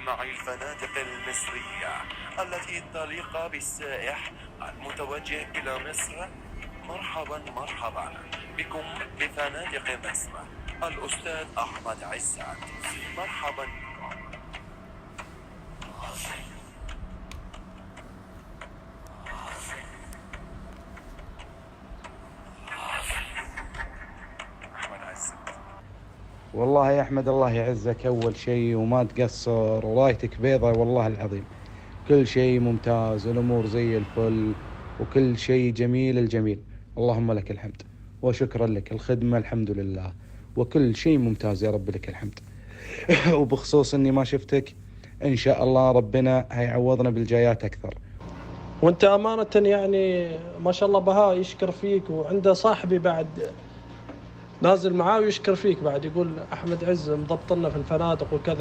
ألمع الفنادق المصرية التي تليق بالسائح المتوجه إلى مصر. مرحبا مرحبا بكم بفنادق مصر. الأستاذ أحمد عزت، مرحبا بكم. أحمد عزت. والله يا أحمد الله يعزك أول شيء وما تقصر، ورايتك بيضة والله العظيم. كل شيء ممتاز والأمور زي الفل وكل شيء جميل الجميل. اللهم لك الحمد وشكرا لك، الخدمة الحمد لله وكل شيء ممتاز يا رب لك الحمد. وبخصوص اني ما شفتك، ان شاء الله ربنا هيعوضنا بالجايات اكثر. وانت امانة يعني ما شاء الله بهاء يشكر فيك، وعنده صاحبي بعد نازل معاه ويشكر فيك بعد، يقول احمد عز مضبط لنا في الفنادق وكذا.